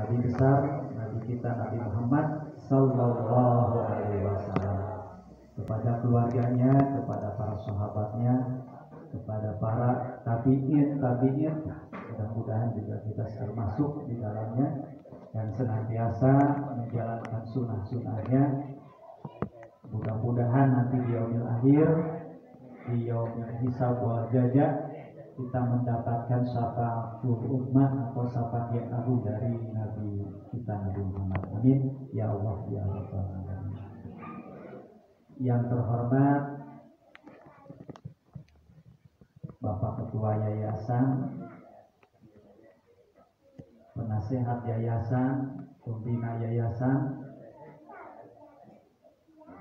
Nabi besar, Nabi kita Nabi Muhammad Sallallahu Alaihi Wasallam, kepada keluarganya, kepada para sahabatnya, kepada para tabi'in, mudah-mudahan juga kita termasuk di dalamnya yang senantiasa menjalankan sunnah-sunnahnya. Mudah-mudahan nanti di yaumil akhir, di yaumil hisab wal jaza, kita mendapatkan syafaat ummah atau syafaat yang agung dari Nabi kita Nabi Muhammad. Amin ya Allah ya Rabbal alamin. Yang terhormat Bapak Ketua Yayasan, Penasehat Yayasan, Pembina Yayasan,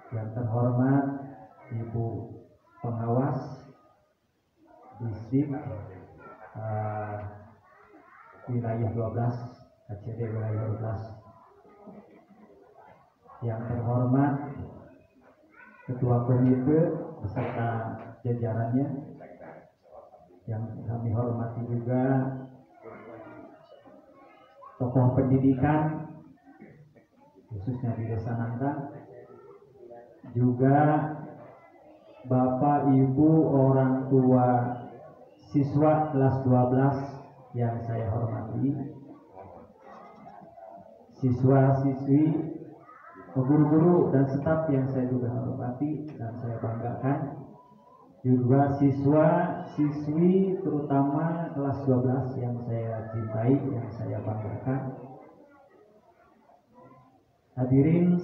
yang terhormat Ibu Pengawas Distrik Wilayah 12, KCD Wilayah 12, yang terhormat Ketua Komite beserta jajarannya, yang kami hormati juga tokoh pendidikan khususnya di Desa Nangka, juga Bapak Ibu orang tua siswa kelas 12 yang saya hormati, siswa-siswi, guru-guru dan staf yang saya juga hormati dan saya banggakan, juga siswa-siswi terutama kelas 12 yang saya cintai, yang saya banggakan. Hadirin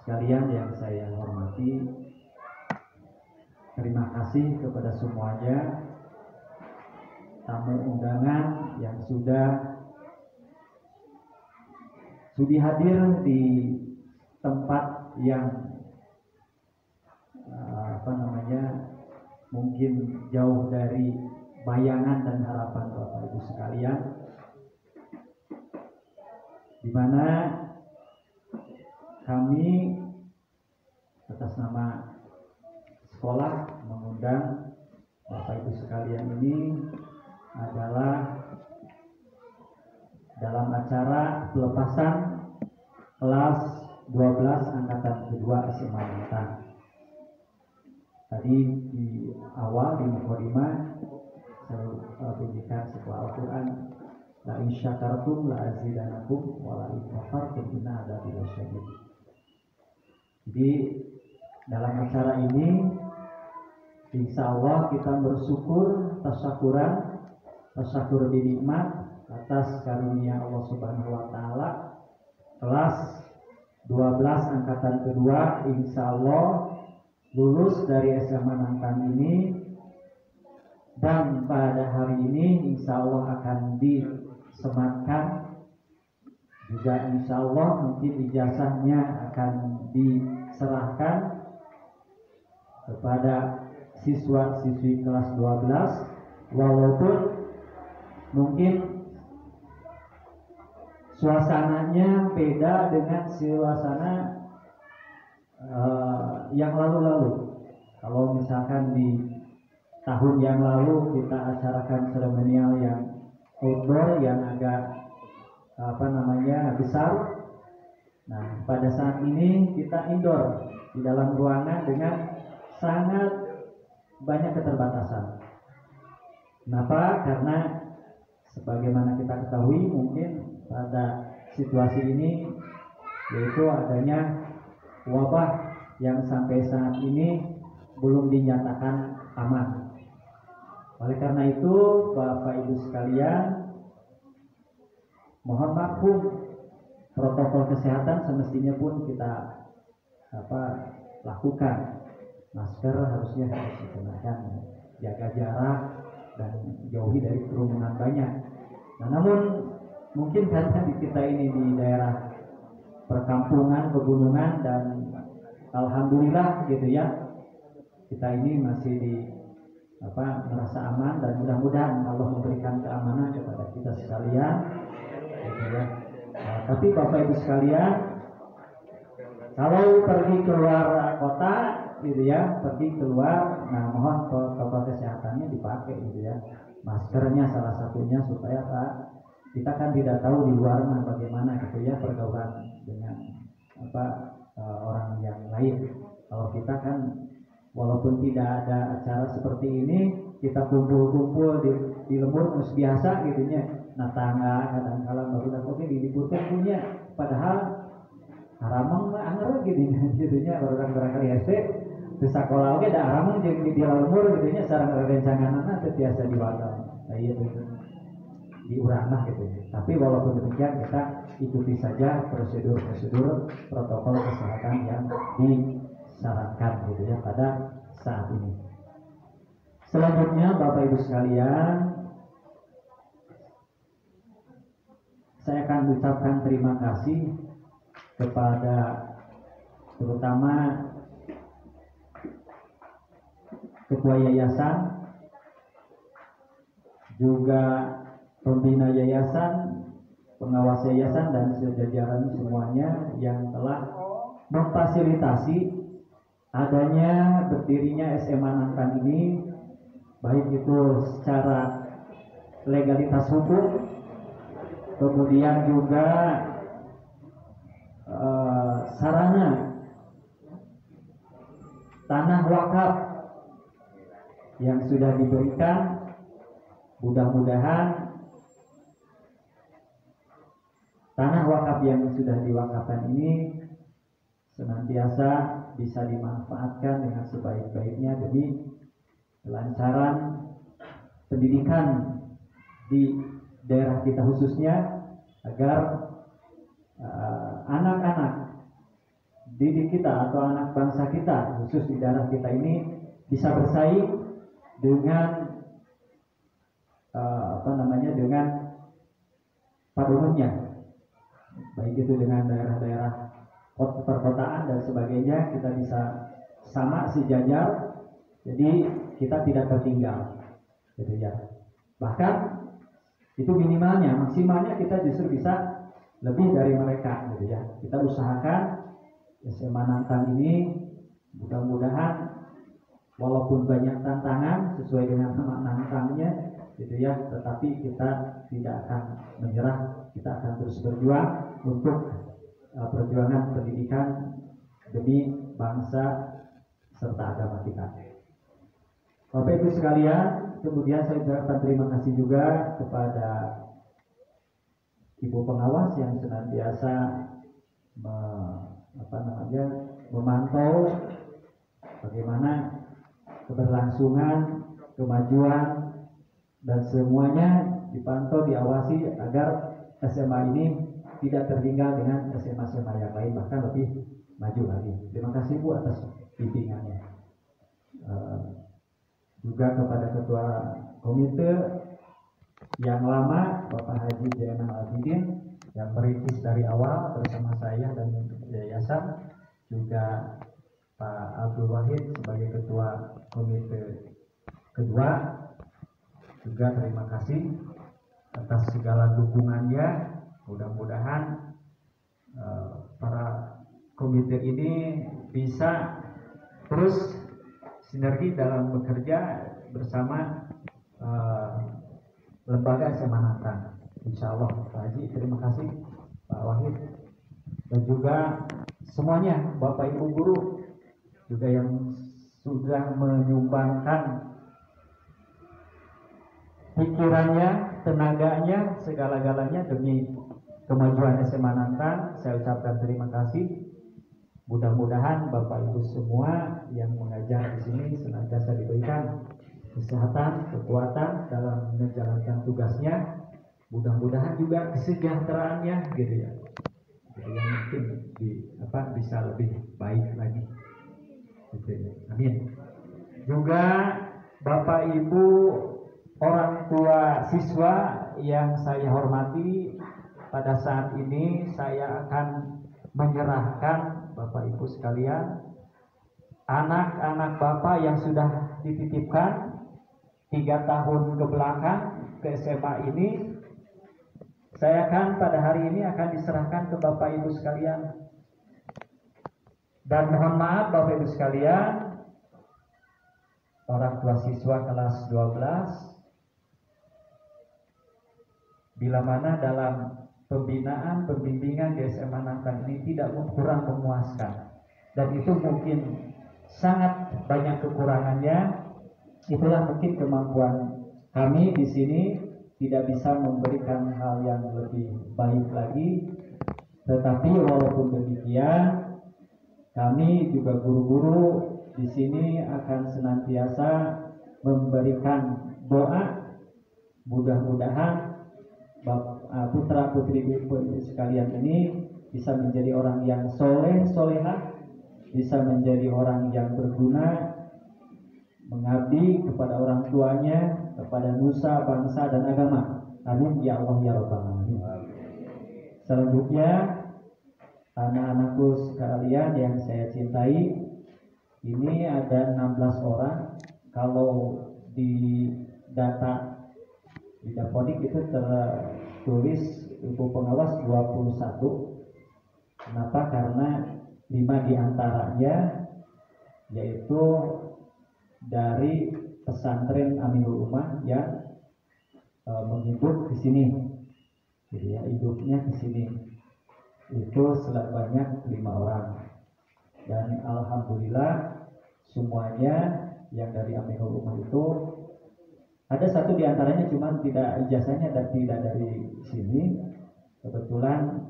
sekalian yang saya hormati, terima kasih kepada semuanya, tamu undangan yang sudah hadir di tempat yang mungkin jauh dari bayangan dan harapan Bapak Ibu sekalian, di mana kami atas nama sekolah mengundang Bapak Ibu sekalian ini adalah dalam acara pelepasan kelas 12 angkatan kedua SMA Bintan. Tadi di awal di mukadimah saya bunyikan sebuah Al-Quran, la in syakartum la azidanakum wa la in kafartum inna adzabi lasyadid. Jadi dalam acara ini insya Allah kita bersyukur, tasyakur dinikmat atas karunia Allah Subhanahu wa Ta'ala. Kelas 12 angkatan kedua insya Allah lulus dari SMA Nangkan ini, dan pada hari ini insya Allah akan disematkan juga, insya Allah mungkin ijazahnya akan diserahkan kepada siswa-siswi kelas 12, walaupun mungkin suasananya beda dengan suasana yang lalu-lalu. Kalau misalkan di tahun yang lalu kita acarakan seremonial yang outdoor yang agak besar, nah pada saat ini kita indoor di dalam ruangan dengan sangat banyak keterbatasan. Kenapa? Karena sebagaimana kita ketahui mungkin pada situasi ini yaitu adanya wabah yang sampai saat ini belum dinyatakan aman. Oleh karena itu Bapak Ibu sekalian, mohon maklum protokol kesehatan semestinya pun kita lakukan. Masker harusnya harus digunakan, jaga jarak dan jauhi dari kerumunan banyak. Nah, namun mungkin karena kita ini di daerah perkampungan, pegunungan, dan alhamdulillah gitu ya, kita ini masih merasa aman, dan mudah-mudahan Allah memberikan keamanan kepada kita sekalian gitu ya. Tapi Bapak Ibu sekalian, kalau pergi keluar kota gitu ya, pergi keluar, nah mohon protokol kesehatannya dipakai gitu ya. Maskernya salah satunya supaya kita kan tidak tahu di luar bagaimana gitu ya pergaulan dengan orang yang lain. Kalau kita kan walaupun tidak ada acara seperti ini, kita kumpul-kumpul di lembur terus biasa gitu ya. Nah tangga kadang-kala baru oke di libur punya, padahal haramang mah anggar gitu nya baru barangkali SD di sekolah oke ada haramang jeung di lembur gitu nya sareng rencanganana teu biasa diwagal. Nah iya betul. Diurang gitu. Tapi walaupun demikian kita ikuti saja prosedur-prosedur protokol kesehatan yang disarankan gitu ya pada saat ini. Selanjutnya Bapak Ibu sekalian, saya akan ucapkan terima kasih kepada terutama Ketua Yayasan, juga pembina yayasan, pengawas yayasan dan sejajaran semuanya yang telah memfasilitasi adanya berdirinya SMA Nantan ini, baik itu secara legalitas hukum, kemudian juga sarana tanah wakaf yang sudah diberikan. Mudah-mudahan tanah wakaf yang sudah diwakafkan ini senantiasa bisa dimanfaatkan dengan sebaik-baiknya demi kelancaran pendidikan di daerah kita khususnya, agar anak-anak didik kita atau anak bangsa kita khusus di daerah kita ini bisa bersaing dengan dengan pada umumnya, baik itu dengan daerah-daerah perkotaan dan sebagainya, kita bisa sama sejajar, jadi kita tidak tertinggal gitu ya. Bahkan itu minimalnya, maksimalnya kita justru bisa lebih dari mereka gitu ya. Kita usahakan SMA Nantan ini mudah-mudahan walaupun banyak tantangan sesuai dengan nama Nantannya gitu ya, tetapi kita tidak akan menyerah, kita akan terus berjuang untuk perjuangan pendidikan demi bangsa serta agama kita. Bapak Ibu sekalian, kemudian saya ucapkan terima kasih juga kepada Ibu pengawas yang senantiasa memantau bagaimana keberlangsungan, kemajuan dan semuanya dipantau, diawasi agar SMA ini tidak tertinggal dengan SMA-SMA yang lain, bahkan lebih maju lagi. Terima kasih Bu atas bimbingannya. Juga kepada Ketua Komite yang lama Bapak Haji Jainal Abidin yang merintis dari awal bersama saya dan yayasan, juga Pak Abdul Wahid sebagai Ketua Komite kedua, juga terima kasih atas segala dukungannya. Mudah-mudahan para komite ini bisa terus sinergi dalam bekerja bersama lembaga SMA Nantan. Insya Allah Pak Haji, terima kasih Pak Wahid, dan juga semuanya Bapak Ibu guru juga yang sudah menyumbangkan pikirannya, tenaganya, segala-galanya demi kemajuan SMA Nantan. Saya ucapkan terima kasih. Mudah-mudahan Bapak Ibu semua yang mengajar di sini senantiasa diberikan kesehatan, kekuatan dalam menjalankan tugasnya. Mudah-mudahan juga kesejahteraannya gitu ya, yang mungkin bisa lebih baik lagi. Gitu ya. Amin. Juga Bapak Ibu orang tua siswa yang saya hormati, pada saat ini saya akan menyerahkan Bapak Ibu sekalian anak-anak Bapak yang sudah dititipkan 3 tahun ke belakang ke SMA ini. Saya akan pada hari ini akan diserahkan ke Bapak Ibu sekalian. Dan mohon maaf Bapak Ibu sekalian, orang tua siswa kelas 12 bila mana dalam pembinaan pembimbingan di SMA Nangka ini tidak kurang memuaskan, dan itu mungkin sangat banyak kekurangannya. Itulah mungkin kemampuan kami di sini, tidak bisa memberikan hal yang lebih baik lagi. Tetapi walaupun demikian, kami juga guru-guru di sini akan senantiasa memberikan doa, mudah-mudahan putra putri sekalian ini bisa menjadi orang yang soleh solehah, bisa menjadi orang yang berguna, mengabdi kepada orang tuanya, kepada nusa, bangsa, dan agama. Amin ya Allah ya Rabbal Alamin. Selanjutnya, anak-anakku sekalian yang saya cintai, ini ada 16 orang. Kalau di data di Dapodik itu tertulis ibu pengawas 21. Kenapa? Karena 5 diantaranya yaitu dari pesantren Aminul Ummah yang menghidup di sini, jadi ya, hidupnya di sini itu sebanyak 5 orang, dan alhamdulillah semuanya yang dari Aminul Ummah itu ada satu diantaranya cuma tidak ijazahnya dan tidak dari sini, kebetulan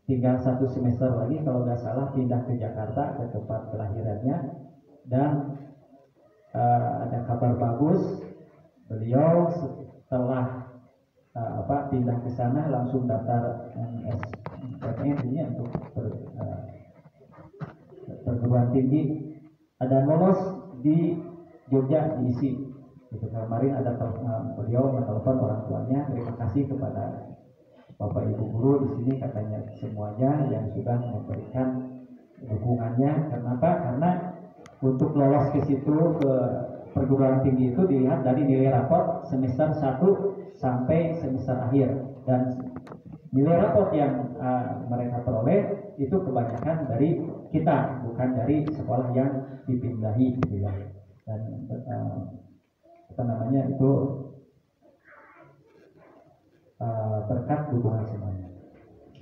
tinggal 1 semester lagi kalau nggak salah pindah ke Jakarta ke tempat kelahirannya, dan ada kabar bagus, beliau setelah pindah ke sana langsung daftar MSN untuk perguruan tinggi, dan lolos di Jogja diisi. Itu kemarin ada beliau menelpon orang tuanya, terima kasih kepada Bapak Ibu guru di sini, katanya semuanya yang sudah memberikan dukungannya. Kenapa? Karena untuk lolos ke situ ke perguruan tinggi itu dilihat dari nilai raport semester 1 sampai semester akhir, dan nilai raport yang mereka peroleh itu kebanyakan dari kita, bukan dari sekolah yang dipindahi gitu ya. Dan itu berkat dukungan semuanya.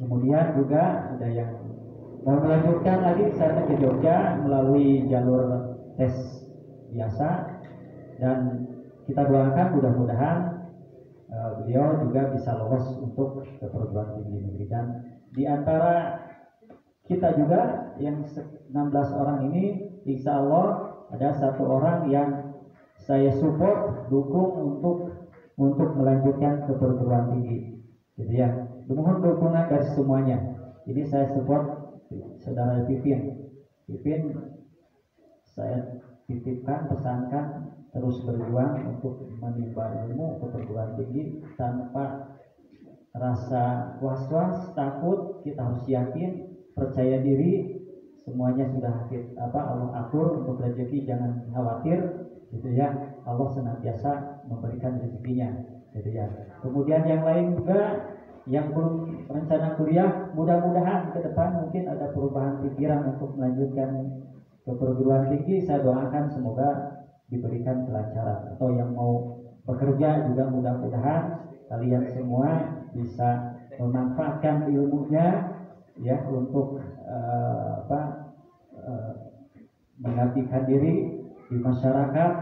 Kemudian juga ada yang mau melanjutkan lagi saya ke Jogja melalui jalur tes biasa, dan kita doakan mudah-mudahan beliau juga bisa lolos untuk ke perguruan tinggi negeri. Dan di antara kita juga yang 16 orang ini, insya Allah ada 1 orang yang saya support, dukung untuk melanjutkan ke perguruan tinggi. Jadi ya, mohon dukungan dari semuanya. Jadi saya support saudara Pipin, saya titipkan, pesankan terus berjuang untuk menimba ilmu ke perguruan tinggi tanpa rasa was-was, takut. Kita harus yakin, percaya diri, semuanya sudah Allah atur untuk rezeki, jangan khawatir gitu ya. Allah senantiasa memberikan rezekinya gitu ya. Kemudian yang lain juga yang belum rencana kuliah, mudah-mudahan ke depan mungkin ada perubahan pikiran untuk melanjutkan ke perguruan tinggi. Saya doakan semoga diberikan kelancaran. Atau yang mau bekerja juga mudah-mudahan kalian semua bisa memanfaatkan ilmunya ya untuk mengabdikan diri di masyarakat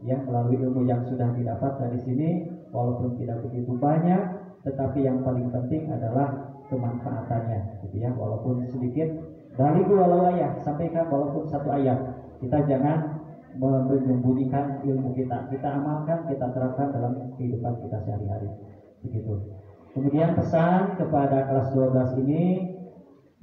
ya melalui ilmu yang sudah didapat dari sini, walaupun tidak begitu banyak, tetapi yang paling penting adalah kemanfaatannya gitu ya, walaupun sedikit. Dari walau ayat, sampaikan walaupun 1 ayat. Kita jangan menyembunyikan ilmu kita amalkan, kita terapkan dalam kehidupan kita sehari-hari begitu. Kemudian pesan kepada kelas 12 ini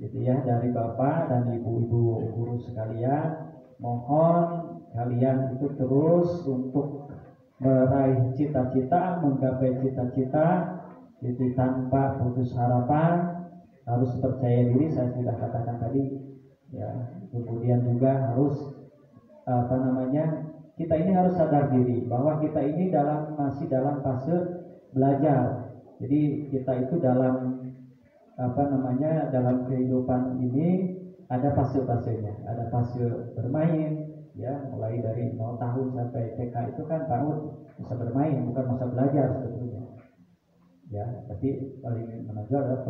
gitu ya, dari Bapak dan Ibu-ibu guru sekalian, mohon kalian itu terus untuk meraih cita-cita, menggapai cita-cita itu tanpa putus harapan, harus percaya diri, saya sudah katakan tadi ya. Kemudian juga harus kita ini harus sadar diri bahwa kita ini masih dalam fase belajar. Jadi kita itu dalam dalam kehidupan ini ada fase-fasenya, ada fase bermain ya, mulai dari 0 tahun sampai TK itu kan PAUD, masa bermain bukan masa belajar sebetulnya. ya, tapi paling menonjol adalah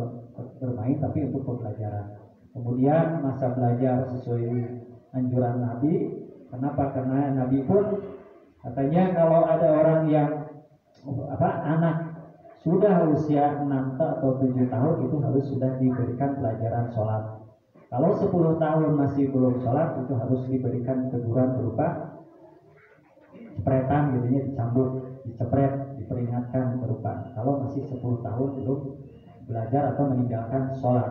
bermain tapi untuk pembelajaran. Kemudian masa belajar sesuai anjuran Nabi. Kenapa? Karena Nabi pun katanya kalau ada orang yang anak sudah usia 6 atau 7 tahun itu harus sudah diberikan pelajaran sholat. Kalau 10 tahun masih belum sholat itu harus diberikan teguran berupa cepretan, gitu ya, dicambuk, dicepret, diperingatkan berupa. Kalau masih 10 tahun belum belajar atau meninggalkan sholat.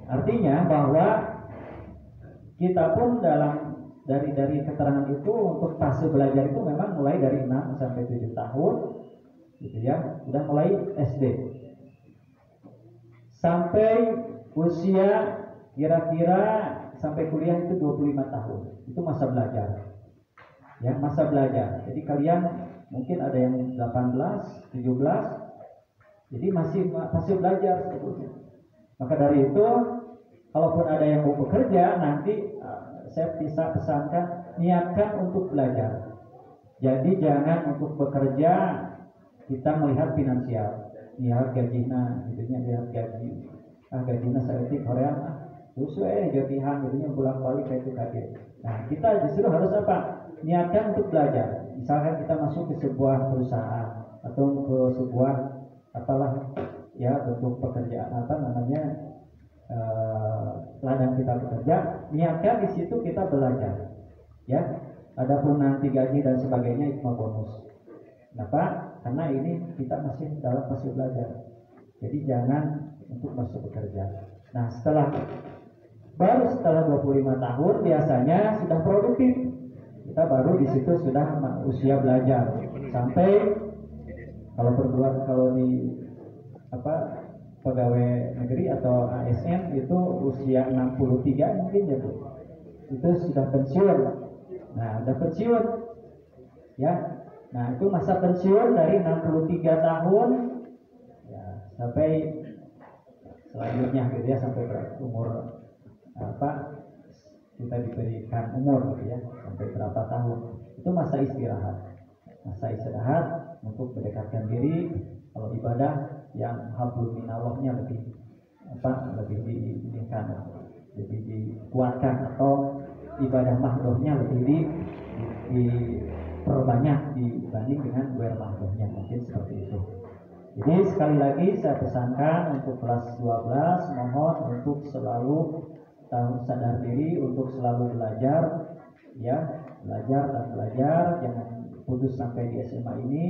Artinya bahwa kita pun dari keterangan itu untuk fase belajar itu memang mulai dari 6 sampai 7 tahun, gitu ya, sudah mulai SD sampai usia kira-kira sampai kuliah itu 25 tahun. Itu masa belajar. Ya, masa belajar. Jadi kalian mungkin ada yang 18, 17, jadi masih belajar sebetulnya. Maka dari itu, kalaupun ada yang mau bekerja, nanti saya bisa pesankan niatkan untuk belajar. Jadi jangan untuk bekerja kita melihat finansial, lihat gajinya, gitunya, lihat gaji. Gajinya seperti Korea sesuai gajihan, gitunya bolak-balik kayak itu kaget. Nah, kita justru harus apa? Niatkan untuk belajar. Misalkan kita masuk ke sebuah perusahaan atau ke sebuah ya bentuk pekerjaan ladang kita bekerja, niatkan di situ kita belajar. Ya, adapun nanti gaji dan sebagainya itu bonus. Kenapa? Karena ini kita masih dalam fase belajar. Jadi jangan untuk masuk bekerja. Nah, baru setelah 25 tahun biasanya sudah produktif. Kita baru di situ sudah usia belajar. Sampai kalau di pegawai negeri atau ASN itu usia 63 mungkin ya Bu. Itu sudah pensiun. Nah, udah pensiun. Ya. Nah, itu masa pensiun dari 63 tahun ya, sampai selanjutnya gitu ya, sampai umur kita diberikan umur gitu ya, sampai berapa tahun. Itu masa istirahat. Masa istirahat untuk mendekatkan diri. Kalau ibadah yang hablum minallahnya lebih diinginkan, lebih dikuatkan, atau ibadah mahdohnya lebih diperbanyak dibanding dengan duel mahdohnya, mungkin seperti itu. Jadi sekali lagi saya pesankan untuk kelas 12 mohon untuk selalu sadar diri, untuk selalu belajar, ya, belajar, jangan putus sampai di SMA ini.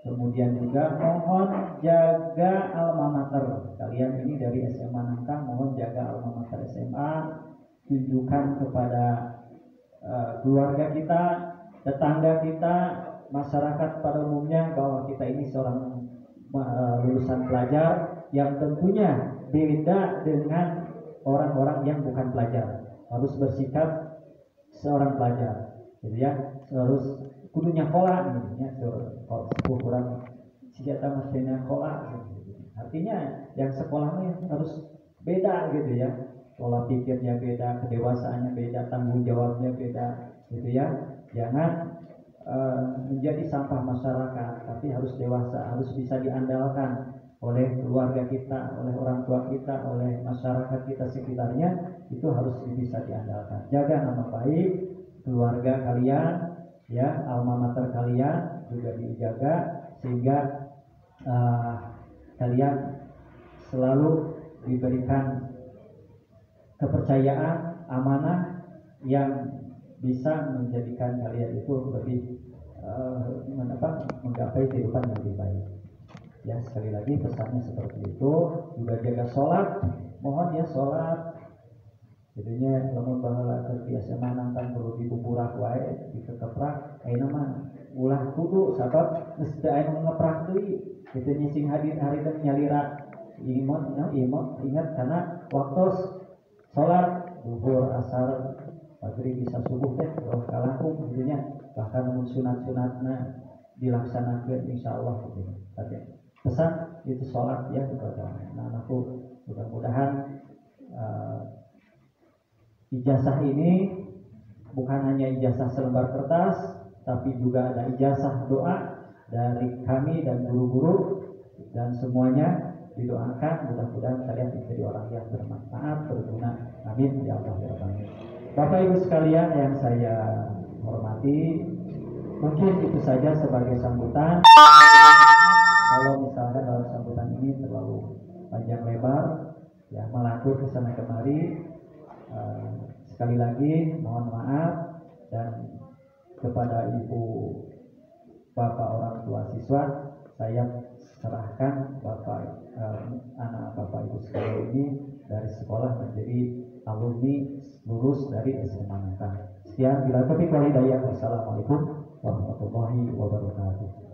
Kemudian juga mohon jaga alma mater kalian ini dari SMA Nangkang, mohon jaga alma mater SMA, tunjukkan kepada keluarga kita, tetangga kita, masyarakat pada umumnya bahwa kita ini seorang lulusan pelajar yang tentunya beda dengan orang-orang yang bukan pelajar. Harus bersikap seorang pelajar, jadi ya, harus kudunya kola gitu ya, kurang senjata mestinya kola gitu. Artinya yang sekolahnya harus beda gitu ya, pola pikirnya beda, kedewasaannya beda, tanggung jawabnya beda gitu ya. Jangan menjadi sampah masyarakat, tapi harus dewasa, harus bisa diandalkan oleh keluarga kita, oleh orang tua kita, oleh masyarakat kita sekitarnya, itu harus bisa diandalkan. Jaga nama baik keluarga kalian, ya, alma mater kalian juga dijaga, sehingga kalian selalu diberikan kepercayaan, amanah yang bisa menjadikan kalian itu lebih menggapai kehidupan yang lebih baik. Ya, sekali lagi pesannya seperti itu. Juga jaga sholat, mohon ya sholat. Jadinya lamun bahala ke SMA Nangkang perlu dibuburak wae, dikekeprak, ayeuna mah ulah kudu sabab geus teu aya ngeprak deui. Kitu nyising hadir hari teh nyalira imot ingat karena waktu sholat zuhur, asar, maghrib, bisa subuh teh terus kalangkung gitunya. Bahkan mun sunat-sunatna dilaksanakeun insyaallah gitu. Tapi pesan itu sholat ya kepada anak-anakku, mudah-mudahan ijazah ini bukan hanya ijazah selembar kertas, tapi juga ada ijazah doa dari kami dan guru-guru dan semuanya didoakan mudah-mudahan kalian menjadi orang yang bermanfaat, berguna. Amin ya Allah ya Rabbal alamin. Bapak Ibu sekalian yang saya hormati, mungkin itu saja sebagai sambutan. Kalau misalkan dalam sambutan ini terlalu panjang lebar, ya melangkut ke sana kemari, sekali lagi mohon maaf, dan kepada ibu bapak orang tua siswa saya serahkan anak bapak ibu sekalian ini dari sekolah menjadi alumni lulus dari SMA Nangka. Sekian, bila taufiq wal hidayah. Wassalamualaikum warahmatullahi wabarakatuh.